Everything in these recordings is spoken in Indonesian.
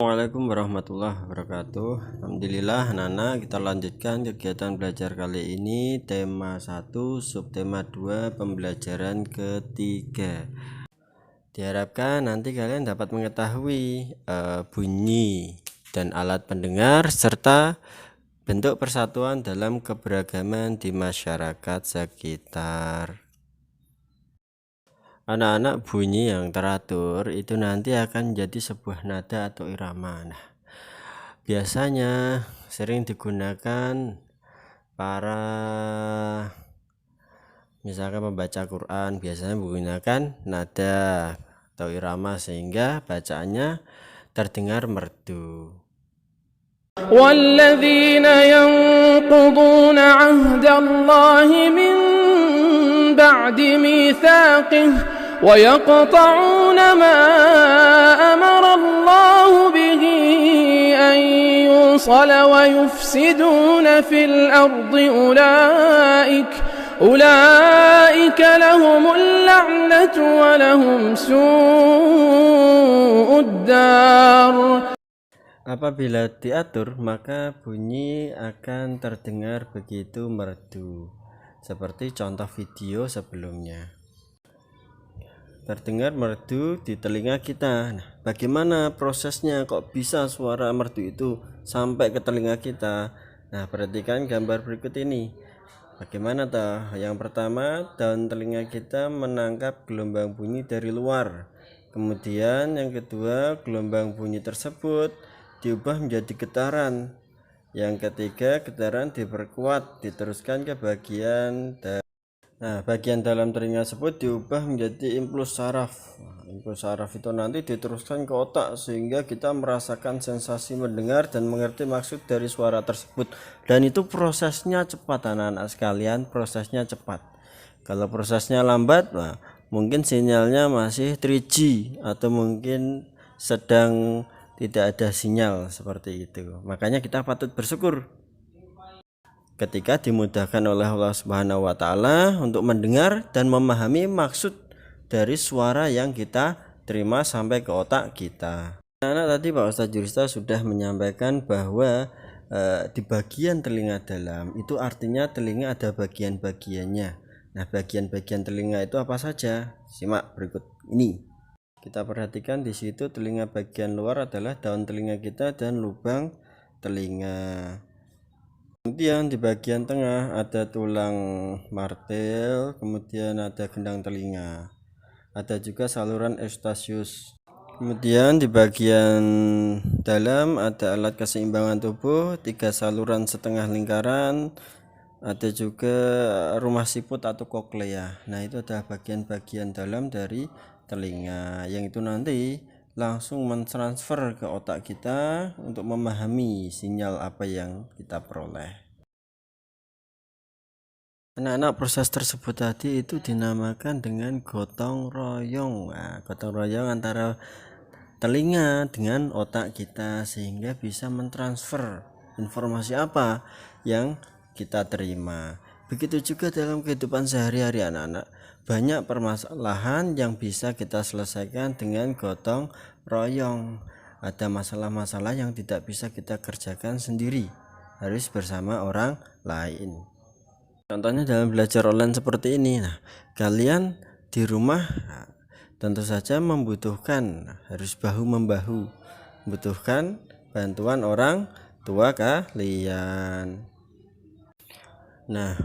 Assalamualaikum warahmatullahi wabarakatuh. Alhamdulillah anak-anak, kita lanjutkan kegiatan belajar kali ini tema 1 subtema 2 pembelajaran ketiga. Diharapkan nanti kalian dapat mengetahui bunyi dan alat pendengar serta bentuk persatuan dalam keberagaman di masyarakat sekitar. Anak-anak, bunyi yang teratur itu nanti akan menjadi sebuah nada atau irama. Nah, biasanya sering digunakan para misalkan membaca Quran, biasanya menggunakan nada atau irama sehingga bacaannya terdengar merdu. والذين ينقضون عهد الله من بعد ميثاقه ويقطعون ما أمر الله به أن يوصل ويفسدون في الأرض أولئك لهم اللعنة ولهم سوء الدار. Apabila diatur, maka bunyi akan terdengar begitu merdu, seperti contoh video sebelumnya. Terdengar merdu di telinga kita. Nah, bagaimana prosesnya kok bisa suara merdu itu sampai ke telinga kita? Nah, perhatikan gambar berikut ini. Bagaimana toh? Yang pertama, daun telinga kita menangkap gelombang bunyi dari luar. Kemudian yang kedua, gelombang bunyi tersebut diubah menjadi getaran. Yang ketiga, getaran diperkuat, diteruskan ke bagian bagian dalam telinga tersebut diubah menjadi impuls saraf. Impuls saraf itu nanti diteruskan ke otak sehingga kita merasakan sensasi mendengar dan mengerti maksud dari suara tersebut. Dan itu prosesnya cepat anak-anak sekalian, prosesnya cepat. Kalau prosesnya lambat, mungkin sinyalnya masih 3G atau mungkin sedang tidak ada sinyal seperti itu. Makanya kita patut bersyukur ketika dimudahkan oleh Allah Subhanahu wa taala untuk mendengar dan memahami maksud dari suara yang kita terima sampai ke otak kita. Anak tadi Pak Ustadz Jurista sudah menyampaikan bahwa di bagian telinga dalam itu artinya telinga ada bagian-bagiannya. Nah, bagian-bagian telinga itu apa saja? Simak berikut ini. Kita perhatikan di situ telinga bagian luar adalah daun telinga kita dan lubang telinga. Kemudian di bagian tengah ada tulang martel, kemudian ada gendang telinga. Ada juga saluran eustachius. Kemudian di bagian dalam ada alat keseimbangan tubuh, 3 saluran setengah lingkaran, ada juga rumah siput atau koklea. Nah, itu adalah bagian-bagian dalam dari telinga yang itu nanti langsung mentransfer ke otak kita untuk memahami sinyal apa yang kita peroleh. Anak-anak, proses tersebut tadi itu dinamakan dengan gotong royong. Nah, gotong royong antara telinga dengan otak kita sehingga bisa mentransfer informasi apa yang kita terima. Begitu juga dalam kehidupan sehari-hari anak-anak. Banyak permasalahan yang bisa kita selesaikan dengan gotong royong. Ada masalah-masalah yang tidak bisa kita kerjakan sendiri, harus bersama orang lain. Contohnya dalam belajar online seperti ini. Nah, kalian di rumah tentu saja membutuhkan, harus bahu-membahu, membutuhkan bantuan orang tua kalian. Nah,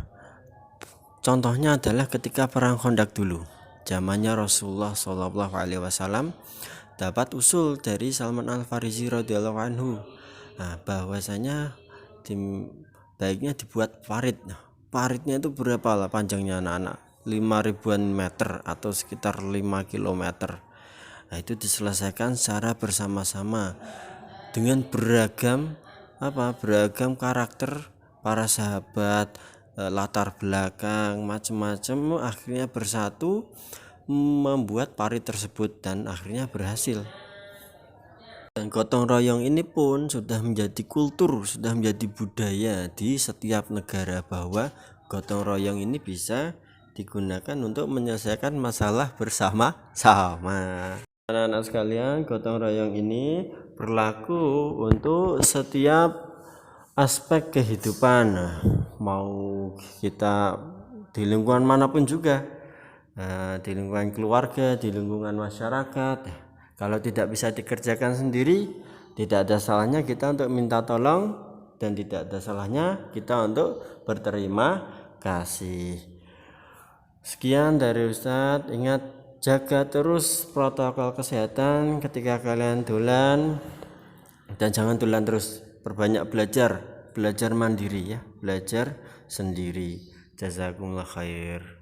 contohnya adalah ketika perang Khandaq dulu, zamannya Rasulullah SAW, dapat usul dari Salman Al-Farisi radhiyallahu anhu. Nah, bahwasanya baiknya dibuat parit. Nah, paritnya itu berapa lah panjangnya anak-anak? 5.000-an meter atau sekitar 5 km. Nah, itu diselesaikan secara bersama-sama dengan beragam karakter para sahabat, latar belakang macam-macam, akhirnya bersatu membuat parit tersebut dan akhirnya berhasil. Dan gotong royong ini pun sudah menjadi kultur, sudah menjadi budaya di setiap negara bahwa gotong royong ini bisa digunakan untuk menyelesaikan masalah bersama-sama. Anak-anak sekalian, gotong royong ini berlaku untuk setiap aspek kehidupan. Nah, mau kita di lingkungan manapun juga, di lingkungan keluarga, di lingkungan masyarakat. Kalau tidak bisa dikerjakan sendiri, tidak ada salahnya kita untuk minta tolong, dan tidak ada salahnya kita untuk berterima kasih. Sekian dari Ustadz. Ingat, jaga terus protokol kesehatan ketika kalian dolan, dan jangan dolan terus, perbanyak belajar mandiri ya, belajar sendiri. Jazakumullah khair.